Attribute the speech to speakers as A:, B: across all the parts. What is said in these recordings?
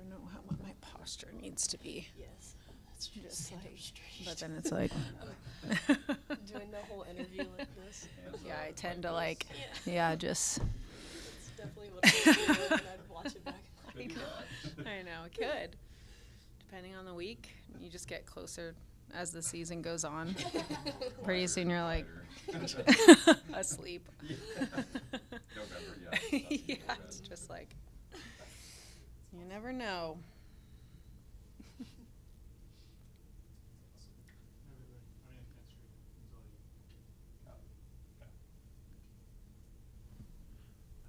A: never know what my posture needs to be.
B: Yes. It's
A: Just like,
B: straight.
A: but then it's like,
B: Doing the whole interview like this.
A: yeah, I tend to like,
B: Yeah.
A: just,
B: It's definitely what I would do, and I'd watch it back.
A: I know, it could. Depending on the week, you just get closer as the season goes on. Pretty soon you're like asleep. Yeah, it's just like, you never know.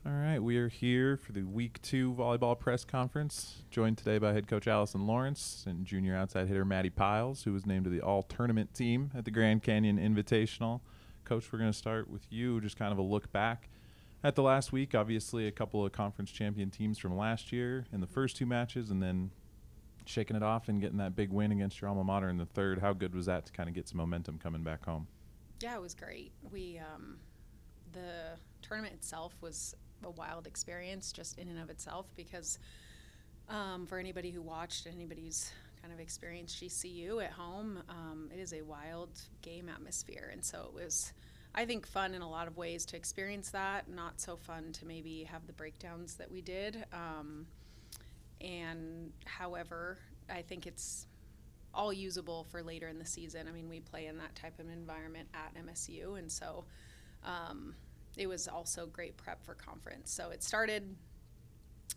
C: All right, we are here for the Week 2 volleyball press conference, joined today by head coach Allison Lawrence and junior outside hitter Maddie Piles, who was named to the all-tournament team at the Grand Canyon Invitational. Coach, we're going to start with you, just kind of a look back at the last week. Obviously, a couple of conference champion teams from last year in the first 2 matches, and then shaking it off and getting that big win against your alma mater in the third. How good was that to kind of get some momentum coming back home?
A: Yeah, it was great. We, the tournament itself was a wild experience just in and of itself because for anybody who watched, anybody who's kind of experienced GCU at home, it is a wild game atmosphere. And so it was, I think, fun in a lot of ways to experience that, not so fun to maybe have the breakdowns that we did. And however, I think it's all usable for later in the season. I mean, we play in that type of environment at MSU, and so it was also great prep for conference. So it started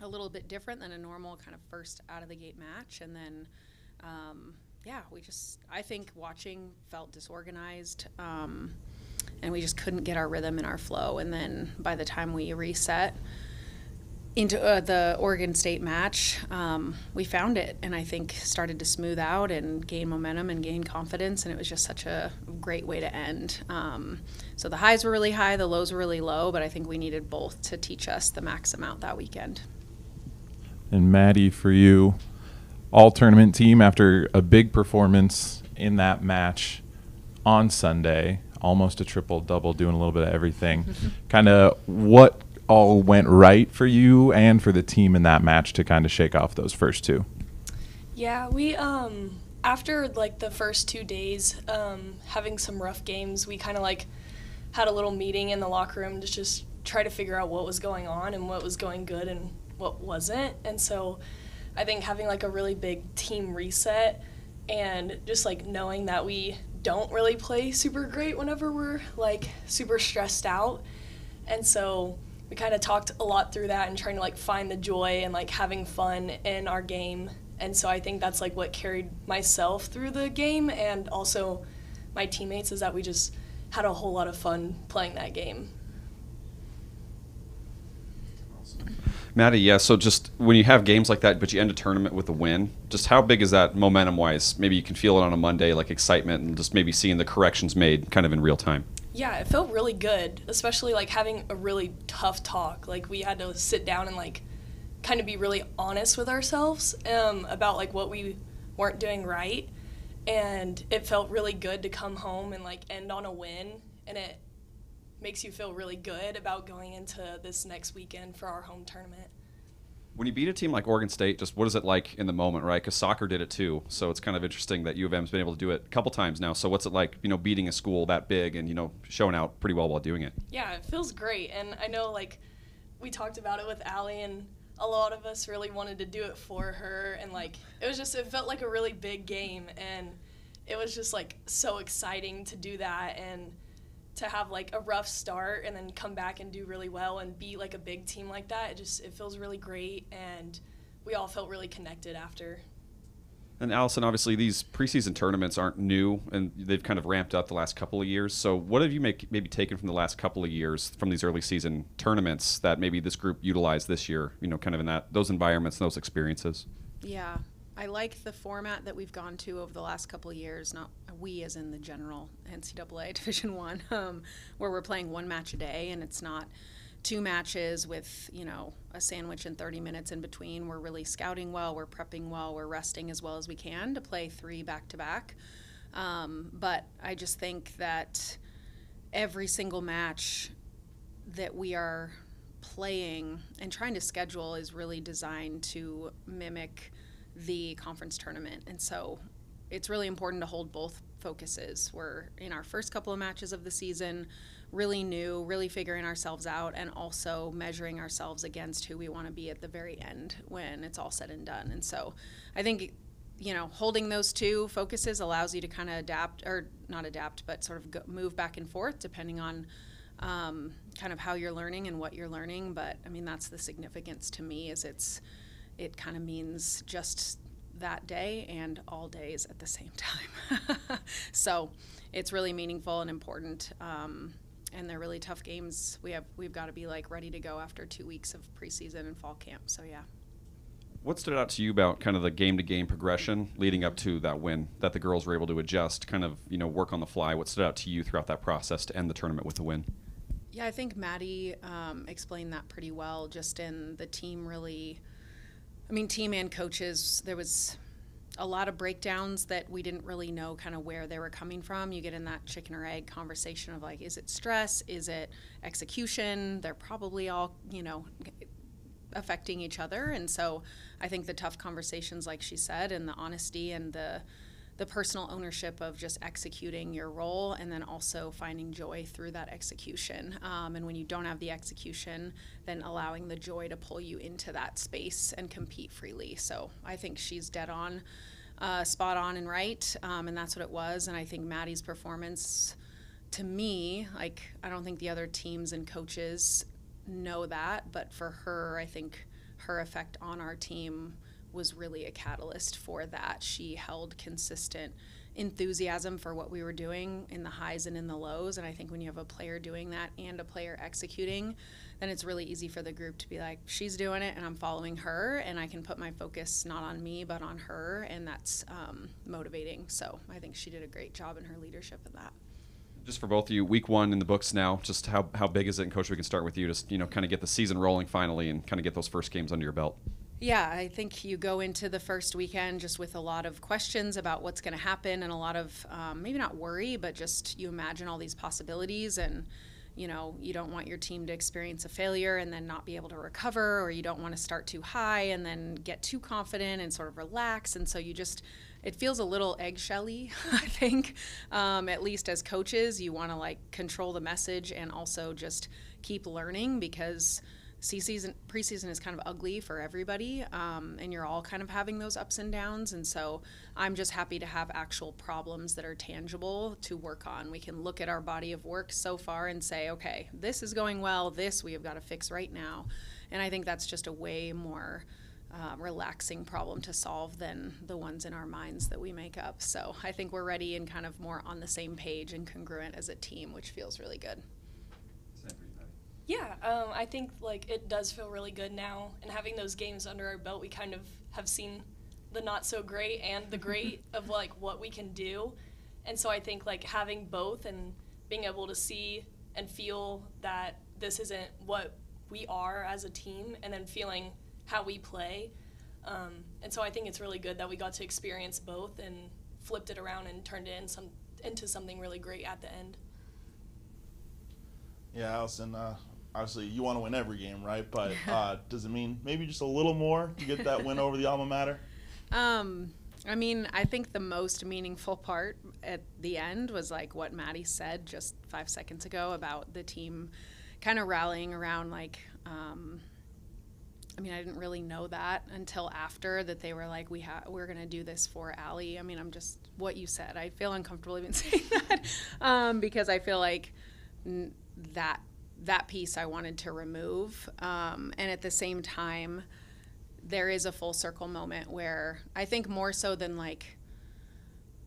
A: a little bit different than a normal kind of first out of the gate match. And then, I think watching felt disorganized and we just couldn't get our rhythm and our flow. And then by the time we reset into the Oregon State match, we found it and I think started to smooth out and gain momentum and gain confidence, and it was just such a great way to end. So the highs were really high, the lows were really low, but I think we needed both to teach us the max amount that weekend.
C: And Maddie, for you, all-tournament team after a big performance in that match on Sunday, almost a triple-double, doing a little bit of everything. Kind of what all went right for you and for the team in that match to kind of shake off those first 2?
B: Yeah, we after like the first 2 days having some rough games, we kind of like had a little meeting in the locker room to just try to figure out what was going on and what was going good and what wasn't. And so I think having like a really big team reset and just like knowing that we don't really play super great whenever we're like super stressed out. And so we kind of talked a lot through that and trying to like find the joy and like having fun in our game. And so I think that's like what carried myself through the game and also my teammates, is that we just had a whole lot of fun playing that game.
D: Maddie, yeah, so just when you have games like that but you end a tournament with a win, just how big is that momentum-wise? Maybe you can feel it on a Monday, like excitement and just maybe seeing the corrections made kind of in real time.
B: Yeah, it felt really good, especially like having a really tough talk. Like we had to sit down and like kind of be really honest with ourselves about like what we weren't doing right. And it felt really good to come home and like end on a win, and it makes you feel really good about going into this next weekend for our home tournament.
D: When you beat a team like Oregon State, just what is it like in the moment, right? Because soccer did it too, so it's kind of interesting that U of M's been able to do it a couple times now. So what's it like, beating a school that big and, showing out pretty well while doing it?
B: Yeah, it feels great, and I know like we talked about it with Allie, and a lot of us really wanted to do it for her, and like it felt like a really big game, and it was just like so exciting to do that and to have like a rough start and then come back and do really well and be like a big team like that. It feels really great, and we all felt really connected after.
D: And Allison, obviously these preseason tournaments aren't new and they've kind of ramped up the last couple of years. So what have you maybe taken from the last couple of years from these early season tournaments that maybe this group utilized this year, kind of in those environments and those experiences?
A: Yeah, I like the format that we've gone to over the last couple of years, not we as in the general NCAA Division I, where we're playing 1 match a day, and it's not 2 matches with, a sandwich and 30 minutes in between. We're really scouting well, we're prepping well, we're resting as well as we can to play 3 back-to-back. But I just think that every single match that we are playing and trying to schedule is really designed to mimic the conference tournament. And so it's really important to hold both focuses. We're in our first couple of matches of the season, really new, really figuring ourselves out, and also measuring ourselves against who we want to be at the very end when it's all said and done. And so I think, holding those two focuses allows you to kind of adapt, or not adapt, but sort of move back and forth depending on kind of how you're learning and what you're learning. But I mean, that's the significance to me, is it kind of means just that day and all days at the same time. So it's really meaningful and important. And they're really tough games. We've got to be ready to go after 2 weeks of preseason and fall camp. So yeah.
D: What stood out to you about kind of the game-to-game progression leading up to that win, that the girls were able to adjust, kind of, work on the fly? What stood out to you throughout that process to end the tournament with the win?
A: Yeah, I think Maddie explained that pretty well, just in the team team and coaches. There was a lot of breakdowns that we didn't really know kind of where they were coming from. You get in that chicken or egg conversation of is it stress? Is it execution? They're probably all, affecting each other. And so I think the tough conversations, like she said, and the honesty and the personal ownership of just executing your role, and then also finding joy through that execution. And when you don't have the execution, then allowing the joy to pull you into that space and compete freely. So I think she's dead on, spot on and right. And that's what it was. And I think Maddie's performance, to me, I don't think the other teams and coaches know that, but for her, I think her effect on our team was really a catalyst for that. She held consistent enthusiasm for what we were doing in the highs and in the lows. And I think when you have a player doing that and a player executing, then it's really easy for the group to be she's doing it and I'm following her, and I can put my focus not on me but on her, and that's motivating. So I think she did a great job in her leadership in that.
D: Just for both of you, week one in the books now, just how big is it? And Coach, we can start with you, just kind of get the season rolling finally and kind of get those first games under your belt.
A: Yeah, I think you go into the first weekend just with a lot of questions about what's going to happen, and a lot of maybe not worry, but just you imagine all these possibilities, and you don't want your team to experience a failure and then not be able to recover, or you don't want to start too high and then get too confident and sort of relax. And so it feels a little eggshelly, I think. At least as coaches, you want to control the message and also just keep learning, because preseason is kind of ugly for everybody, and you're all kind of having those ups and downs. And so I'm just happy to have actual problems that are tangible to work on. We can look at our body of work so far and say, okay, this is going well, this we have got to fix right now. And I think that's just a way more relaxing problem to solve than the ones in our minds that we make up. So I think we're ready and kind of more on the same page and congruent as a team, which feels really good.
B: Yeah, I think it does feel really good now, and having those games under our belt, we kind of have seen the not so great and the great of what we can do. And so I think having both and being able to see and feel that this isn't what we are as a team, and then feeling how we play. And so I think it's really good that we got to experience both and flipped it around and turned it into something really great at the end.
E: Yeah, Allison, obviously you want to win every game, right? But does it mean maybe just a little more to get that win over the alma mater?
A: I think the most meaningful part at the end was what Maddie said just 5 seconds ago about the team kind of rallying around I didn't really know that until after that they were we're going to do this for Allie. I'm just what you said. I feel uncomfortable even saying that because I feel that piece I wanted to remove. And at the same time, there is a full circle moment where I think more so than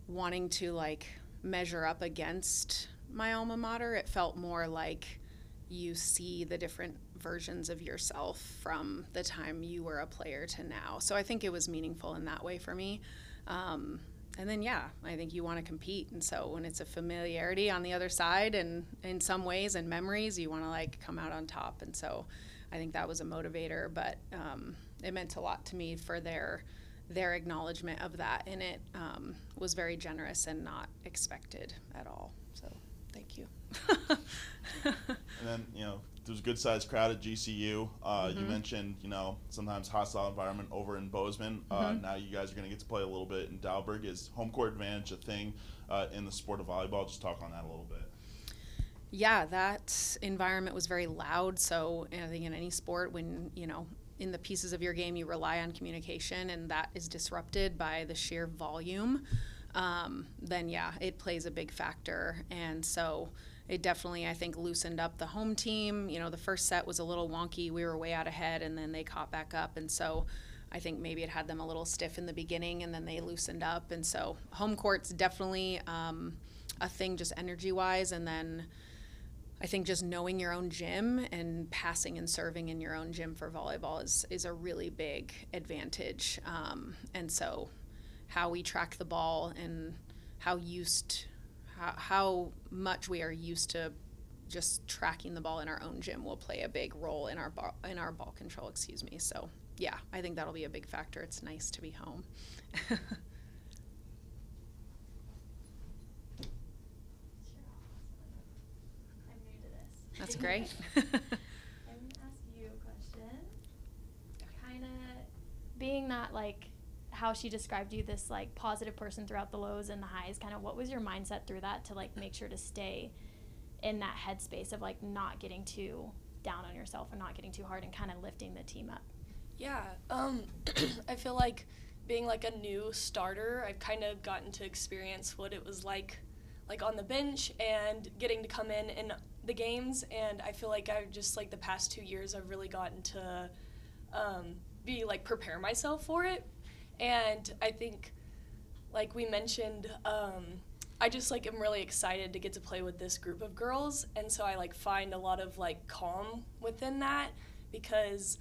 A: wanting to measure up against my alma mater, it felt more you see the different versions of yourself from the time you were a player to now. So I think it was meaningful in that way for me. And then, I think you want to compete. And so when it's a familiarity on the other side, and in some ways and memories, you want to come out on top. And so I think that was a motivator, but it meant a lot to me for their acknowledgement of that. And it was very generous and not expected at all. So thank you.
E: And then, there's a good sized crowd at GCU. You mentioned, sometimes hostile environment over in Bozeman. Now you guys are going to get to play a little bit in Dalberg. Is home court advantage a thing in the sport of volleyball? Just talk on that a little bit.
A: Yeah, that environment was very loud. So I think in any sport, when, in the pieces of your game, you rely on communication and that is disrupted by the sheer volume, then yeah, it plays a big factor. And so it definitely, I think, loosened up the home team. The first set was a little wonky. We were way out ahead and then they caught back up. And so I think maybe it had them a little stiff in the beginning and then they loosened up. And so home court's definitely a thing just energy-wise. And then I think just knowing your own gym and passing and serving in your own gym for volleyball is a really big advantage. And so how we track the ball and how much we are used to just tracking the ball in our own gym will play a big role in our ball control, So yeah, I think that'll be a big factor. It's nice to be home. That's great.
F: I'm going to ask you a question. Kind of being that, how she described you, this, positive person throughout the lows and the highs, kind of what was your mindset through that to, make sure to stay in that headspace of, not getting too down on yourself and not getting too hard and kind of lifting the team up?
B: Yeah, I feel like being, a new starter, I've kind of gotten to experience what it was like on the bench and getting to come in the games, and I feel like I've just the past 2 years I've really gotten to prepare myself for it. And I think we mentioned, I just am really excited to get to play with this group of girls, and so I find a lot of calm within that because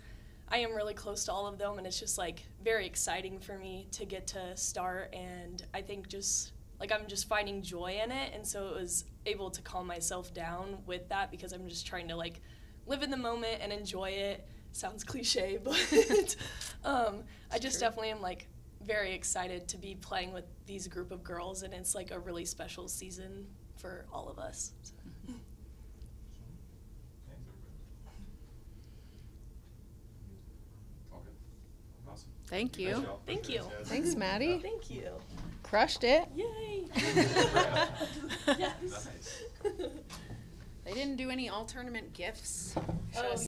B: I am really close to all of them, and it's just very exciting for me to get to start. And I think just I'm just finding joy in it, and so it was able to calm myself down with that because I'm just trying to live in the moment and enjoy it. Sounds cliche, but I just definitely am very excited to be playing with these group of girls, and it's a really special season for all of us. So.
D: Awesome.
A: Thank you.
B: Thank you.
A: Thanks, Maddie.
B: Thank you.
A: Crushed it.
B: Yay!
D: Nice.
A: They didn't do any all tournament gifts.
B: Oh,